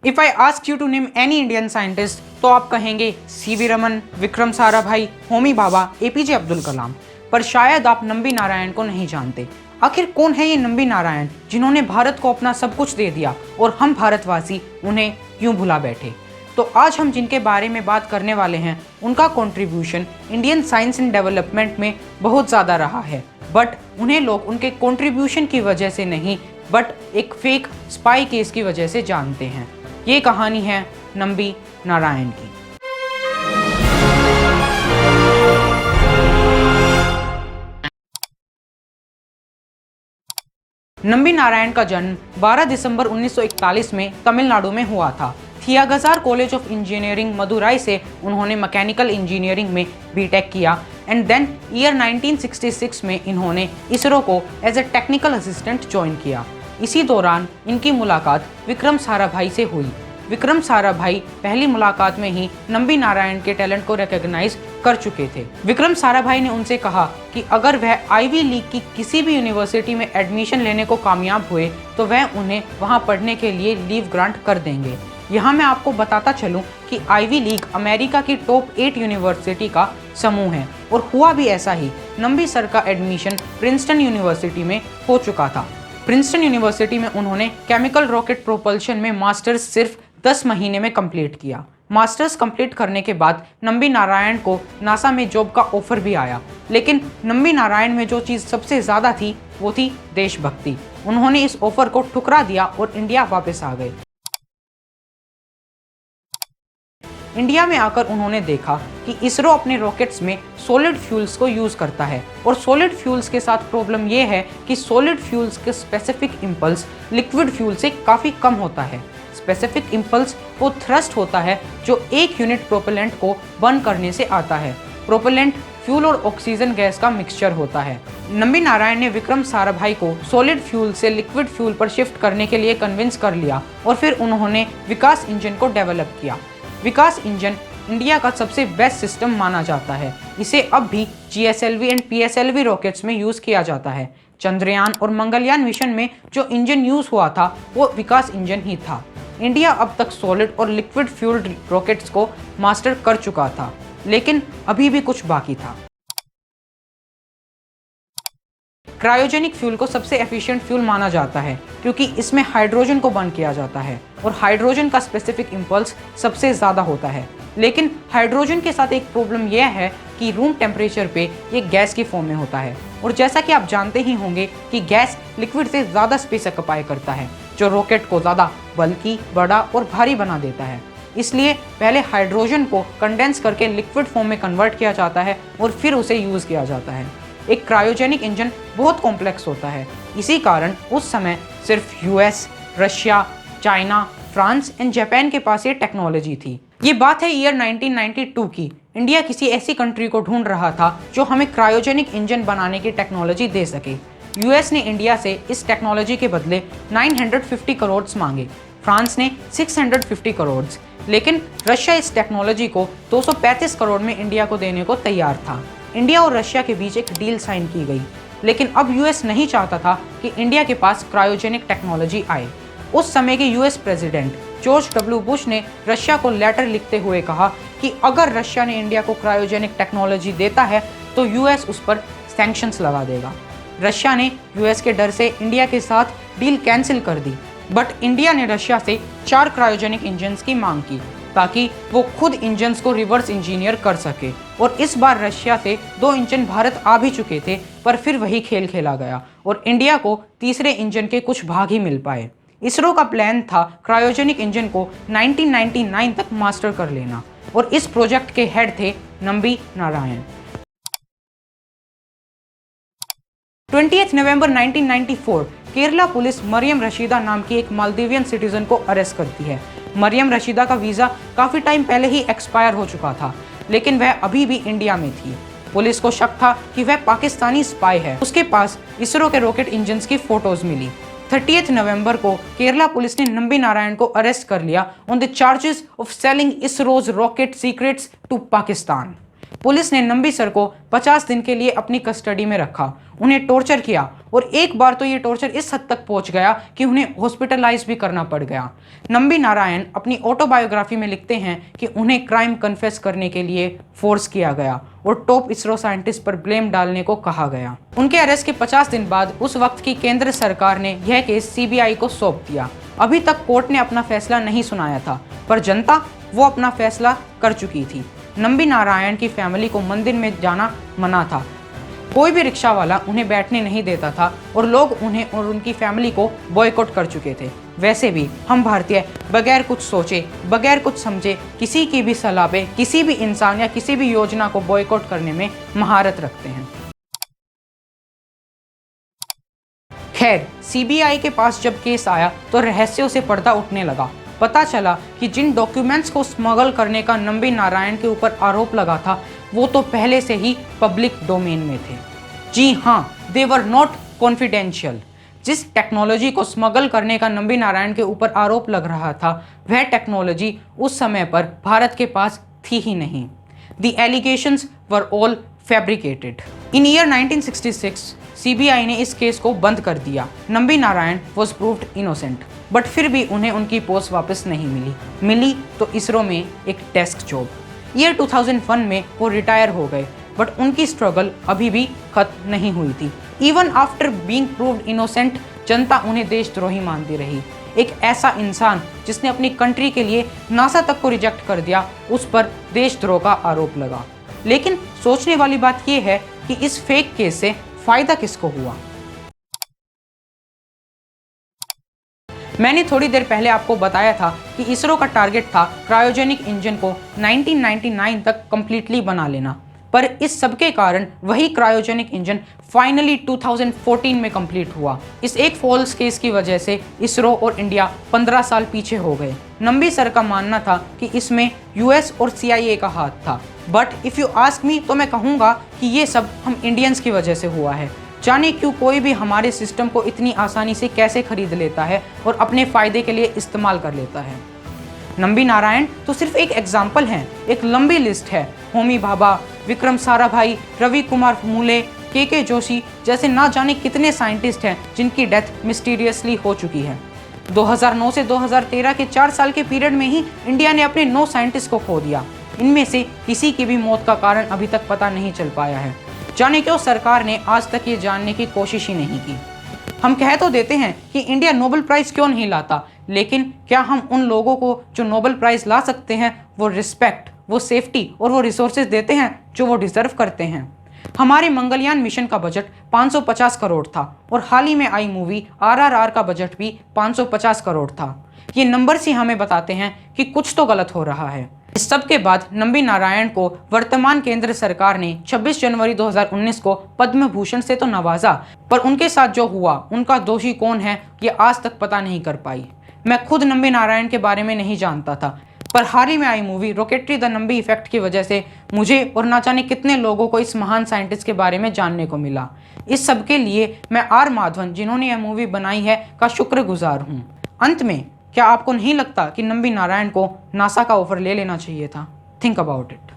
If I ask you to name any Indian scientist तो आप कहेंगे सीवी रमन, विक्रम साराभाई, होमी भाभा, एपीजे अब्दुल कलाम। पर शायद आप नंबी नारायण को नहीं जानते। आखिर कौन है ये नंबी नारायण जिन्होंने भारत को अपना सब कुछ दे दिया और हम भारतवासी उन्हें यूं भुला बैठे। तो आज हम जिनके बारे में बात करने वाले हैं उनका contribution Indian science and development में बहुत ज़्यादा रहा है, बट उन्हें लोग उनके कंट्रीब्यूशन की वजह से नहीं बट एक फेक स्पाई केस की वजह से जानते हैं। ये कहानी है नंबी नारायण की। नंबी नारायण का जन्म 12 दिसंबर 1941 में तमिलनाडु में हुआ था। Thiagarajar college of engineering Madurai से उन्होंने मैकेनिकल इंजीनियरिंग में बीटेक किया एंड देन ईयर 1966 में इन्होंने इसरो को as a technical assistant join किया। इसी दौरान इनकी मुलाकात विक्रम साराभाई से हुई। विक्रम साराभाई पहली मुलाकात में ही नंबी नारायण के टैलेंट को रिकॉग्नाइज कर चुके थे। विक्रम साराभाई ने उनसे कहा कि अगर वह आईवी लीग की किसी भी यूनिवर्सिटी में एडमिशन लेने को कामयाब हुए तो वह उन्हें वहां पढ़ने के लिए लीव ग्रांट कर देंगे। यहाँ मैं आपको बताता चलूँ कि आईवी लीग अमेरिका की टॉप 8 यूनिवर्सिटी का समूह है और हुआ भी ऐसा ही। नंबी सर का एडमिशन प्रिंसटन यूनिवर्सिटी में हो चुका था। प्रिंसटन यूनिवर्सिटी में उन्होंने केमिकल रॉकेट प्रोपल्शन में मास्टर्स सिर्फ 10 महीने में कंप्लीट किया। मास्टर्स कंप्लीट करने के बाद नंबी नारायण को नासा में जॉब का ऑफर भी आया, लेकिन नंबी नारायण में जो चीज़ सबसे ज़्यादा थी वो थी देशभक्ति। उन्होंने इस ऑफर को ठुकरा दिया और इंडिया वापस आ गए। इंडिया में आकर उन्होंने देखा कि इसरो अपने रॉकेट्स में सॉलिड फ्यूल्स को यूज़ करता है और सॉलिड फ्यूल्स के साथ प्रॉब्लम ये है कि सॉलिड फ्यूल्स के स्पेसिफिक इम्पल्स लिक्विड फ्यूल से काफ़ी कम होता है। स्पेसिफिक इम्पल्स वो थ्रस्ट होता है जो एक यूनिट प्रोपेलेंट को बर्न करने से आता है। प्रोपेलेंट फ्यूल और ऑक्सीजन गैस का मिक्सचर होता है। नंबी नारायण ने विक्रम साराभाई को सॉलिड फ्यूल से लिक्विड फ्यूल पर शिफ्ट करने के लिए कन्विंस कर लिया और फिर उन्होंने विकास इंजन को डेवलप किया। विकास इंजन इंडिया का सबसे बेस्ट सिस्टम माना जाता है। इसे अब भी GSLV एंड PSLV रॉकेट्स में यूज़ किया जाता है। चंद्रयान और मंगलयान मिशन में जो इंजन यूज़ हुआ था वो विकास इंजन ही था। इंडिया अब तक सॉलिड और लिक्विड फ्यूल्ड रॉकेट्स को मास्टर कर चुका था, लेकिन अभी भी कुछ बाकी था। क्रायोजेनिक फ्यूल को सबसे एफिशिएंट फ्यूल माना जाता है क्योंकि इसमें हाइड्रोजन को बर्न किया जाता है और हाइड्रोजन का स्पेसिफिक इम्पल्स सबसे ज़्यादा होता है। लेकिन हाइड्रोजन के साथ एक प्रॉब्लम यह है कि रूम टेम्परेचर पे ये गैस की फॉर्म में होता है और जैसा कि आप जानते ही होंगे कि गैस लिक्विड से ज़्यादा स्पेस ऑक्युपाई करता है, जो रॉकेट को ज़्यादा बल्कि, बड़ा और भारी बना देता है। इसलिए पहले हाइड्रोजन को कंडेंस करके लिक्विड फॉर्म में कन्वर्ट किया जाता है और फिर उसे यूज़ किया जाता है। एक क्रायोजेनिक इंजन बहुत कॉम्प्लेक्स होता है। इसी कारण उस समय सिर्फ US, Russia, China, France and Japan के पास ये टेक्नोलॉजी थी। ये बात है ईयर 1992 की। इंडिया किसी ऐसी कंट्री को ढूंढ रहा था जो हमें क्रायोजेनिक इंजन बनाने की टेक्नोलॉजी दे सके। US ने इंडिया से इस टेक्नोलॉजी के बदले 950 करोड़ मांगे, फ्रांस ने 650 करोड़, लेकिन रशिया इस टेक्नोलॉजी को 235 करोड़ में इंडिया को देने को तैयार था। इंडिया और रशिया के बीच एक डील साइन की गई, लेकिन अब US नहीं चाहता था कि इंडिया के पास क्रायोजेनिक टेक्नोलॉजी आए। उस समय के US president George W Bush ने रशिया को लेटर लिखते हुए कहा कि अगर रशिया ने इंडिया को क्रायोजेनिक टेक्नोलॉजी देता है तो US उस पर सैंक्शंस लगा देगा। रशिया ने US के डर से इंडिया के साथ डील कैंसिल कर दी, बट इंडिया ने रशिया से 4 क्रायोजेनिक इंजन्स की मांग की ताकि वो खुद इंजन्स को रिवर्स इंजीनियर कर सके। और इस बार रशिया से 2 इंजन भारत आ भी चुके थे, पर फिर वही खेल खेला गया और इंडिया को तीसरे इंजन के कुछ भाग ही मिल पाए। इसरो का प्लान था क्रायोजेनिक इंजन को 1999 तक मास्टर कर लेना और इस प्रोजेक्ट के हेड थे नंबी नारायण। 20 नवंबर 1994 केरला पुलिस मरियम रशीदा नाम की एक मालदीवियन सिटीजन को अरेस्ट करती है। मरियम रशीदा का वीज़ा काफ़ी टाइम पहले ही एक्सपायर हो चुका था, लेकिन वह अभी भी इंडिया में थी। पुलिस को शक था कि वह पाकिस्तानी स्पाई है। उसके पास इसरो के रॉकेट इंजन्स की फोटोज मिली। 30 नवंबर को केरला पुलिस ने नंबी नारायण को अरेस्ट कर लिया on the charges of selling ISRO's rocket secrets to Pakistan. Police ने नंबी सर को 50 दिन के लिए अपनी कस्टडी में रखा, उन्हें टॉर्चर किया और एक बार तो ये टॉर्चर इस हद तक पहुंच गया कि उन्हें हॉस्पिटलाइज भी करना पड़ गया। नंबी नारायण अपनी ऑटोबायोग्राफी में लिखते हैं कि उन्हें क्राइम कन्फेस करने के लिए फोर्स किया गया और टॉप इसरो साइंटिस्ट पर ब्लेम डालने को कहा गया। उनके अरेस्ट के 50 दिन बाद उस वक्त की केंद्र सरकार ने यह केस सीबीआई को सौंप दिया। अभी तक कोर्ट ने अपना फैसला नहीं सुनाया था, पर जनता वो अपना फैसला कर चुकी थी। नंबी नारायण की फैमिली को मंदिर में जाना मना था, कोई भी रिक्शा वाला उन्हें बैठने नहीं देता था और लोग उन्हें और उनकी फैमिली को बॉयकॉट कर चुके थे। वैसे भी हम भारतीय बगैर कुछ सोचे, बगैर कुछ समझे, किसी की भी सलाह पे किसी भी इंसान या किसी भी योजना को बॉयकॉट करने में महारत रखते हैं। खैर, सीबीआई के पास जब केस आया तो रहस्यों से पर्दा उठने लगा। पता चला कि जिन डॉक्यूमेंट्स को स्मगल करने का नंबी नारायण के ऊपर आरोप लगा था वो तो पहले से ही पब्लिक डोमेन में थे। जी हाँ, दे वर नॉट कॉन्फिडेंशियल। जिस टेक्नोलॉजी को स्मगल करने का नंबी नारायण के ऊपर आरोप लग रहा था वह टेक्नोलॉजी उस समय पर भारत के पास थी ही नहीं। The allegations were all fabricated. In year 1966 CBI ने इस केस को बंद कर दिया। Nambi Narayan was proved innocent, but फिर भी उन्हें उनकी पोस्ट वापस नहीं मिली तो इसरो में एक डेस्क जॉब। ईयर 2001 में वो रिटायर हो गए, बट उनकी स्ट्रगल अभी भी खत्म नहीं हुई थी। Even after being proved innocent, जनता उन्हें देशद्रोही मानती रही। एक ऐसा इंसान जिसने अपनी कंट्री के लिए नासा तक को रिजेक्ट कर दिया, उस पर देशद्रोह का आरोप लगा। लेकिन सोचने वाली बात यह है कि इस फेक केस से फायदा किसको हुआ। मैंने थोड़ी देर पहले आपको बताया था कि इसरो का टारगेट था क्रायोजेनिक इंजन को 1999 तक कंप्लीटली बना लेना, पर इस सब के कारण वही क्रायोजेनिक इंजन फाइनली 2014 में कंप्लीट हुआ। इस एक फॉल्स केस की वजह से इसरो और इंडिया 15 साल पीछे हो गए। नंबी सर का मानना था कि इसमें यूएस और CIA का हाथ था, but if you ask me तो मैं कहूँगा कि ये सब हम इंडियंस की वजह से हुआ है। जाने क्यों कोई भी हमारे सिस्टम को इतनी आसानी से कैसे खरीद लेता है और अपने फ़ायदे के लिए इस्तेमाल कर लेता है। नंबी नारायण तो सिर्फ एक एग्जाम्पल हैं, एक लंबी लिस्ट है। होमी भाभा, विक्रम साराभाई, रवि कुमार मूले, के जोशी जैसे ना जाने कितने साइंटिस्ट हैं जिनकी डेथ मिस्टीरियसली हो चुकी है। 2009 से 2013 के 4 साल के पीरियड में ही इंडिया ने अपने 9 साइंटिस्ट को खो दिया। इनमें से किसी की भी मौत का कारण अभी तक पता नहीं चल पाया है। जाने क्यों सरकार ने आज तक ये जानने की कोशिश ही नहीं की। हम कह तो देते हैं कि इंडिया नोबेल प्राइज़ क्यों नहीं लाता, लेकिन क्या हम उन लोगों को जो नोबेल प्राइज़ ला सकते हैं वो रिस्पेक्ट, वो सेफ्टी और वो रिसोर्सेज देते हैं जो वो डिज़र्व करते हैं। हमारे मंगलयान मिशन का बजट 550 करोड़ था और हाल ही में आई मूवी RRR का बजट भी 550 करोड़ था। ये नंबर्स ही हमें बताते हैं कि कुछ तो गलत हो रहा है। इस सब के बाद नंबी नारायण को वर्तमान केंद्र सरकार ने 26 जनवरी 2019 को पद्म भूषण से तो नवाजा, पर उनके साथ जो हुआ उनका दोषी कौन है ये आज तक पता नहीं कर पाई। मैं खुद नंबी नारायण के बारे में नहीं जानता था, पर हाल ही में आई movie Rocketry the Nambi effect की वजह से मुझे और ना जाने कितने लोगों को इस महान साइंटिस्ट के बारे में जानने को मिला। इस सब के लिए मैं R माधवन, जिन्होंने यह मूवी बनाई है, का शुक्रगुजार हूँ। अंत में क्या आपको नहीं लगता कि नंबी नारायण को नासा का ऑफर ले लेना चाहिए था? Think about it.